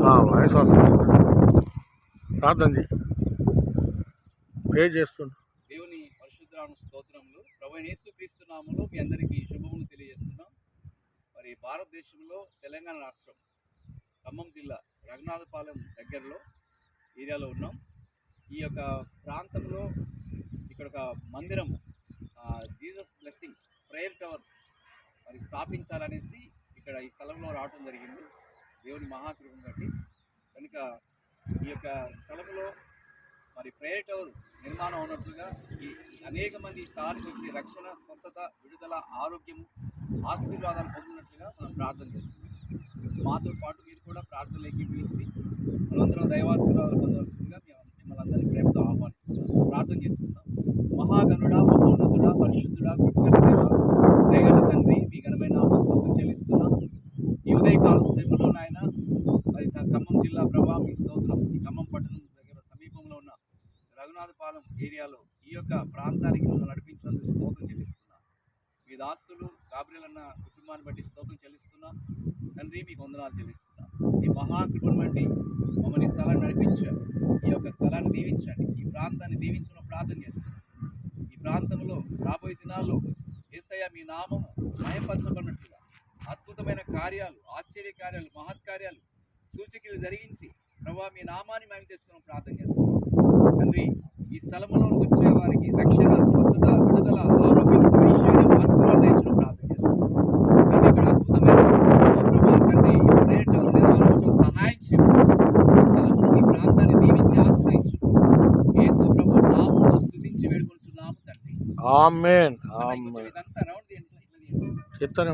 Voice వస్తుంది. ప్రార్థన ప్రే చేస్తున్నా. దేవుని పరిశుద్ధ స్తోత్రములు. ప్రభువైన యేసుక్రీస్తు నామములో మీ అందరికీ శుభములు తెలియజేస్తున్నాం. మరి భారతదేశంలో తెలంగాణ రాష్ట్రం ఖమ్మం జిల్లా రఘునాథపాలెం దగ్గరలో ఏరియాలో ఉన్నాం. ఈ యొక్క ప్రాంతంలో ఇక్కడ ఒక మందిరం, జీసస్ బ్లెస్సింగ్ ప్రేయర్ టవర్ మరి స్థాపించాలనేసి ఇక్కడ ఈ స్థలంలో రావడం జరిగింది. దేవుని మహాకృపను బట్టి కనుక ఈ యొక్క స్థలంలో మరి ప్రేయర్ టవర్ నిర్మాణం ఉన్నట్లుగా ఈ అనేక మంది ఈ స్థలానికి వచ్చి రక్షణ, స్వస్థత, విడుదల, ఆరోగ్యము, ఆశీర్వాదాలు పొందినట్లుగా మనం ప్రార్థన చేస్తున్నాం. మాతో పాటు మీరు కూడా ప్రార్థనలు ఏకీభవించి మనందరం దైవాశీర్వాదాలు పొందవలసిందిగా మిమ్మల్ని అందరినీ ప్రేమతో ఆహ్వానిస్తున్నాం. ప్రార్థన చేస్తున్నాం. మహాగణుడా, మహోన్నతుడా, పరిశుద్ధుడా, దయగల తండ్రి, మీ ఘనమైన స్తోత్రం చెల్లిస్తున్నాం. ఈ ఉదయకాల సేవలో నాయన మరి ఖమ్మం జిల్లా ప్రభా మీ స్తోత్రం. ఈ ఖమ్మం పట్టణం దగ్గర సమీపంలో ఉన్న రఘునాథపాలెం ఏరియాలో ఈ యొక్క ప్రాంతానికి మనం నడిపించినందుకు స్తోత్రం చెల్లిస్తున్నాం. మీ దాస్తులు గాబ్రియల్ అన్న కుటుంబాన్ని బట్టి స్తోత్రం చెల్లిస్తున్నాం. తండ్రి మీకు వందనాలు చెల్లిస్తున్నాం. ఈ మహాకృపను బట్టి మమ్మల్ని స్థలాన్ని నడిపించారు. ఈ యొక్క స్థలాన్ని దీవించండి. ఈ ప్రాంతాన్ని దీవించడం ప్రార్థన చేస్తున్నాం. ఈ ప్రాంతంలో రాబోయే దినాల్లో యేసయ్య మీ నామము మహిమపరచబడినట్లుగా అద్భుతమైన కార్యాలు, ఆశ్చర్య కార్యాలు, మహత్కార్యాలు, సూచకులు జరిగించి ప్రభావ మీ నామాన్ని మేము తెచ్చుకుని ప్రార్థన చేస్తున్నాం. తండ్రి ఈ స్థలంలో వచ్చే వారికి రక్షణ, స్వస్థత, విడుదల, ఆరోగ్యం, ఐశ్వర్యం, ఆశీర్వాదం ఇచ్చడం ప్రార్థన చేస్తున్నాం. తండ్రి ఇక్కడ అద్భుతమైన ప్రభావ తండ్రి ప్రేయర్ నిర్మాణంలో సహాయం చేయండి. ఈ స్థలంలో ఈ ప్రాంతాన్ని దీవించి ఆశ్రయించు. యేసు ప్రభు నామములో స్తుతించి వేడుకొంచున్నాము తండ్రి. ఆమేన్. ఇదంతా రౌండ్ చెప్తానే